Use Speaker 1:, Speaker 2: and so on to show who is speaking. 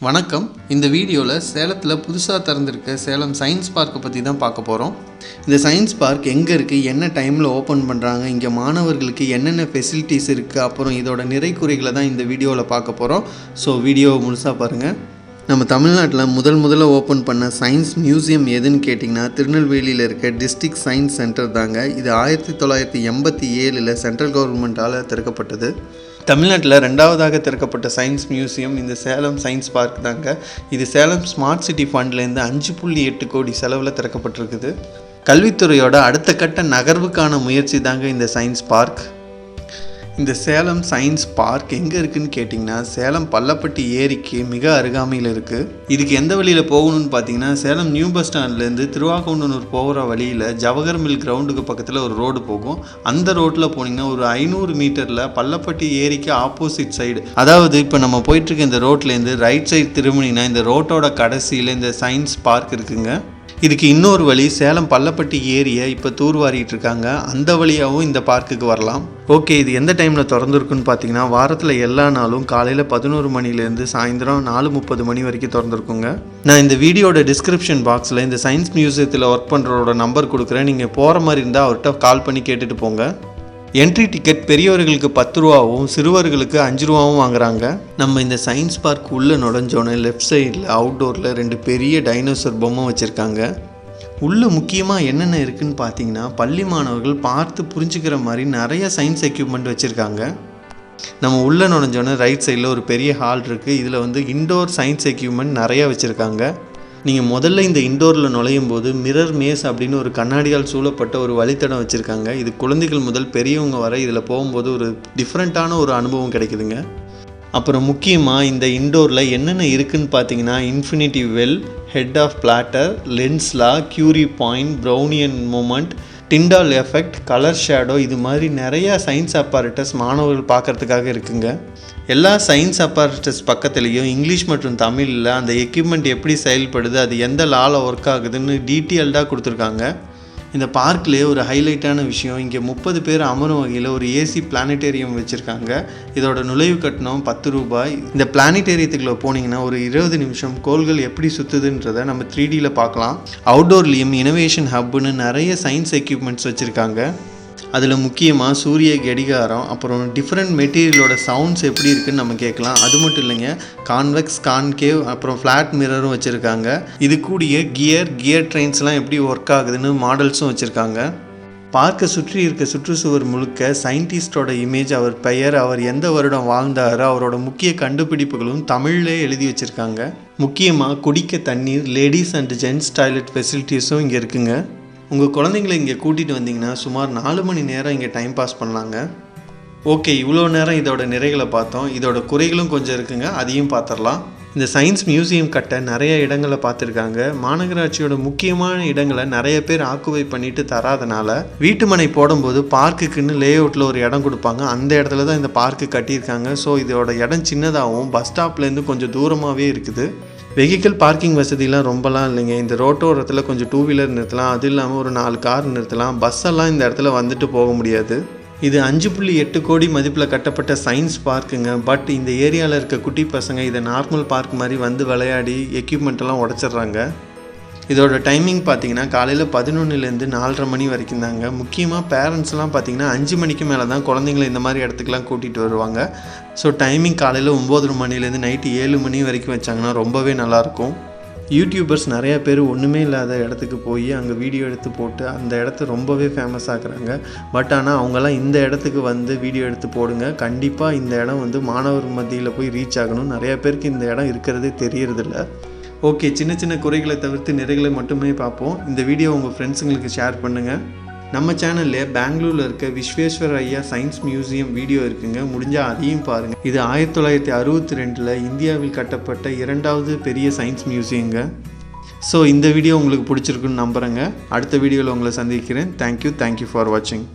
Speaker 1: வணக்கம். இந்த வீடியோவில் சேலத்தில் புதுசாக திறந்திருக்க சேலம் சயின்ஸ் பார்க்கை பற்றி தான் பார்க்க போகிறோம். இந்த சயின்ஸ் பார்க் எங்கே இருக்குது, என்ன டைமில் ஓப்பன் பண்ணுறாங்க, இங்கே மாணவர்களுக்கு என்னென்ன ஃபெசிலிட்டிஸ் இருக்குது, அப்புறம் இதோட நிறை குறைகளை தான் இந்த வீடியோவில் பார்க்க போகிறோம். ஸோ வீடியோவை முழுசாக பாருங்கள். நம்ம தமிழ்நாட்டில் முதல்ல ஓப்பன் பண்ண சயின்ஸ் மியூசியம் எதுன்னு கேட்டிங்கன்னா திருநெல்வேலியில் இருக்க டிஸ்ட்ரிக்ட் சயின்ஸ் சென்டர் தாங்க. இது 1987 சென்ட்ரல் கவர்மெண்ட்டால் திறக்கப்பட்டது. தமிழ்நாட்டில் 2வதாக திறக்கப்பட்ட சயின்ஸ் மியூசியம் இந்த சேலம் சயின்ஸ் பார்க் தாங்க. இது சேலம் ஸ்மார்ட் சிட்டி ஃபண்ட்லேருந்து 5.8 கோடி செலவில் திறக்கப்பட்டிருக்குது. கல்வித்துறையோட அடுத்த கட்ட நகர்வுக்கான முயற்சி தாங்க இந்த சயின்ஸ் பார்க். இந்த சேலம் சயின்ஸ் பார்க் எங்கே இருக்குதுன்னு கேட்டிங்கன்னா சேலம் பல்லப்பட்டி ஏரிக்கு மிக அருகாமையில் இருக்குது. இதுக்கு எந்த வழியில் போகணும்னு பார்த்தீங்கன்னா சேலம் நியூ பஸ் ஸ்டாண்ட்லேருந்து திருவாகவுண்டனூர் போகிற வழியில் ஜவஹர் மில் கிரவுண்டுக்கு பக்கத்தில் ஒரு ரோடு போகும். அந்த ரோட்டில் போனீங்கன்னா ஒரு 500 மீட்டரில் பல்லப்பட்டி ஏரிக்கு ஆப்போசிட் சைடு, அதாவது இப்போ நம்ம போயிட்டுருக்க இந்த ரோட்லேருந்து ரைட் சைடு திரும்பினீங்கன்னா இந்த ரோட்டோட கடைசியில் இந்த சயின்ஸ் பார்க் இருக்குங்க. இதுக்கு இன்னொரு வழி சேலம் பல்லப்பட்டி ஏரியை இப்போ தூர்வாரிட்டு இருக்காங்க. அந்த வழியாகவும் இந்த பார்க்குக்கு வரலாம். ஓகே, இது எந்த டைமில் திறந்துருக்குன்னு பார்த்தீங்கன்னா வாரத்தில் எல்லா நாளும் காலையில் 11 மணிலேருந்து சாயந்தரம் 4:30 மணி வரைக்கும் திறந்துருக்குங்க. நான் இந்த வீடியோட டிஸ்கிரிப்ஷன் பாக்ஸில் இந்த சயின்ஸ் மியூசியத்தில் ஒர்க் பண்ணுறவரோட நம்பர் கொடுக்குறேன். நீங்கள் போகிற மாதிரி இருந்தால் அவர்கிட்ட கால் பண்ணி கேட்டுட்டு போங்க. என்ட்ரி டிக்கெட் பெரியவர்களுக்கு 10 ரூபாவும் சிறுவர்களுக்கு 5 ரூபாவும் வாங்குறாங்க. நம்ம இந்த சயின்ஸ் பார்க் உள்ளே நுழைஞ்சோன்னே லெஃப்ட் சைடில் அவுட்டோரில் 2 பெரிய டைனோசர் பொம்மை வச்சுருக்காங்க. உள்ளே முக்கியமாக என்னென்ன இருக்குதுன்னு பார்த்தீங்கன்னா பள்ளி மாணவர்கள் பார்த்து புரிஞ்சுக்கிற மாதிரி நிறைய சயின்ஸ் எக்யூப்மெண்ட் வச்சுருக்காங்க. நம்ம உள்ளே நுழைஞ்சோன்னே ரைட் சைடில் ஒரு பெரிய ஹால் இருக்குது. இதில் இன்டோர் சயின்ஸ் எக்யூப்மெண்ட் நிறையா வச்சுருக்காங்க. நீங்கள் முதல்ல இந்த இன்டோரில் நுழையும் போது மிரர் மேஸ் அப்படின்னு ஒரு கண்ணாடியால் சூழப்பட்ட ஒரு வழித்தடம் வச்சுருக்காங்க. இது குழந்தைகள் முதல் பெரியவங்க வரை இதில் போகும்போது ஒரு டிஃப்ரெண்ட்டான ஒரு அனுபவம் கிடைக்குதுங்க. அப்புறம் முக்கியமாக இந்த இன்டோரில் என்னென்ன இருக்குதுன்னு பார்த்தீங்கன்னா infinity well, head of platter, லென்ஸ்லா, Curie point, Brownian movement, Tyndall effect, colour shadow, இது மாதிரி நிறையா சயின்ஸ் அப்பாரட்டஸ் மாணவர்கள் பார்க்குறதுக்காக இருக்குங்க. எல்லா சயின்ஸ் அப்பாரட்டஸ் பக்கத்துலேயும் இங்கிலீஷ் மற்றும் தமிழில் அந்த எக்யூப்மெண்ட் எப்படி செயல்படுது, அது எந்த லாவில் ஒர்க் ஆகுதுன்னு டீட்டெயில்டாக கொடுத்துருக்காங்க. இந்த பார்க்லேயே ஒரு ஹைலைட்டான விஷயம், இங்கே 30 பேர் அமரும் வகையில் ஒரு ஏசி பிளானட்டேரியம் வச்சுருக்காங்க. இதோட நுழைவு கட்டணம் 10 ரூபாய். இந்த பிளானட்டேரியத்துக்குள்ளே போனீங்கன்னா ஒரு 20 நிமிஷம் கோள்கள் எப்படி சுற்றுதுன்றதை நம்ம 3Dயில் பார்க்கலாம். அவுட்டோர்லேயும் இனோவேஷன் ஹப்புன்னு நிறைய சயின்ஸ் எக்யூப்மெண்ட்ஸ் வச்சுருக்காங்க. அதில் முக்கியமாக சூரிய கடிகாரம், அப்புறம் டிஃப்ரெண்ட் மெட்டீரியலோட சவுண்ட்ஸ் எப்படி இருக்குதுன்னு நம்ம கேட்கலாம். அது மட்டும் இல்லைங்க, கான்வெக்ஸ், கான்கேவ், அப்புறம் ஃப்ளாட் மிரரும் வச்சுருக்காங்க. இது கூடிய கியர் ட்ரெயின்ஸ்லாம் எப்படி ஒர்க் ஆகுதுன்னு மாடல்ஸும் வச்சுருக்காங்க. பார்க்கை சுற்றி இருக்க சுற்றுச்சுவர் முழுக்க சயின்டிஸ்டோட இமேஜ், அவர் பெயர், அவர் எந்த வருடம் வாழ்ந்தார், அவரோட முக்கிய கண்டுபிடிப்புகளும் தமிழ்லே எழுதி வச்சுருக்காங்க. முக்கியமாக குடிக்க தண்ணீர், லேடிஸ் அண்ட் ஜென்ட்ஸ் டாய்லெட் ஃபெசிலிட்டிஸும் இங்கே இருக்குங்க. உங்கள் குழந்தைங்களை இங்கே கூட்டிகிட்டு வந்தீங்கன்னா சுமார் 4 மணி நேரம் இங்கே டைம் பாஸ் பண்ணலாங்க. ஓகே, இவ்வளோ நேரம் இதோட நிறைகளை பார்த்தோம். இதோட குறைகளும் கொஞ்சம் இருக்குங்க, அதையும் பார்த்துடலாம். இந்த சயின்ஸ் மியூசியம் கட்ட நிறைய இடங்களை பார்த்துருக்காங்க. மாநகராட்சியோட முக்கியமான இடங்களை நிறைய பேர் ஆக்குபை பண்ணிட்டு தராதனால வீட்டு மனை போடும்போது பார்க்குக்குன்னு லே அவுட்டில் ஒரு இடம் கொடுப்பாங்க. அந்த இடத்துல தான் இந்த பார்க்கு கட்டியிருக்காங்க. ஸோ இதோட இடம் சின்னதாகவும் பஸ் ஸ்டாப்லேருந்து கொஞ்சம் தூரமாகவே இருக்குது. வெஹிக்கிள் பார்க்கிங் வசதிலாம் ரொம்பலாம் இல்லைங்க. இந்த ரோட்டோரத்தில் கொஞ்சம் 2 வீலர் நிறுத்தலாம், அது இல்லாமல் ஒரு 4 கார் நிறுத்தலாம். பஸ்ஸெல்லாம் இந்த இடத்துல வந்துட்டு போக முடியாது. இது 5.8 கோடி மதிப்பில் கட்டப்பட்ட சயின்ஸ் பார்க்குங்க. பட் இந்த ஏரியாவில் இருக்க குட்டி பசங்க இதை நார்மல் பார்க் மாதிரி வந்து விளையாடி எக்யூப்மெண்ட்டெல்லாம் உடச்சிட்றாங்க. இதோட டைமிங் பார்த்தீங்கன்னா காலையில் 11லேருந்து 4:30 மணி வரைக்கும் தாங்க. முக்கியமாக பேரண்ட்ஸ்லாம் பார்த்தீங்கன்னா 5 மணிக்கு மேலே தான் குழந்தைங்களை இந்த மாதிரி இடத்துக்குலாம் கூட்டிகிட்டு வருவாங்க. ஸோ டைமிங் காலையில் 9 மணிலேருந்து நைட்டு 7 மணி வரைக்கும் வச்சாங்கன்னா ரொம்பவே நல்லாயிருக்கும். யூடியூபர்ஸ் நிறையா பேர் ஒன்றுமே இல்லாத இடத்துக்கு போய் அங்கே வீடியோ எடுத்து போட்டு அந்த இடத்த ரொம்பவே ஃபேமஸ் ஆக்குறாங்க. பட் ஆனால் அவங்கெல்லாம் இந்த இடத்துக்கு வந்து வீடியோ எடுத்து போடுங்க. கண்டிப்பாக இந்த இடம் மாணவர் மத்தியில் போய் ரீச் ஆகணும். நிறையா பேருக்கு இந்த இடம் இருக்கிறதே தெரியறதில்ல. ஓகே, சின்ன குறைகளை தவிர்த்து நிறைகளை மட்டுமே பார்ப்போம். இந்த வீடியோ உங்கள் ஃப்ரெண்ட்ஸுங்களுக்கு ஷேர் பண்ணுங்கள். நம்ம சேனல்லே பெங்களூரில் இருக்க விஸ்வேஸ்வர் ஐயா சயின்ஸ் மியூசியம் வீடியோ இருக்குங்க, முடிஞ்சால் அதையும் பாருங்கள். இது 1962 இந்தியாவில் கட்டப்பட்ட 2வது பெரிய சயின்ஸ் மியூசியங்க. ஸோ இந்த வீடியோ உங்களுக்கு பிடிச்சிருக்குன்னு நம்புகிறேங்க. அடுத்த வீடியோவில் உங்களை சந்திக்கிறேன். தேங்க்யூ ஃபார் வாட்சிங்.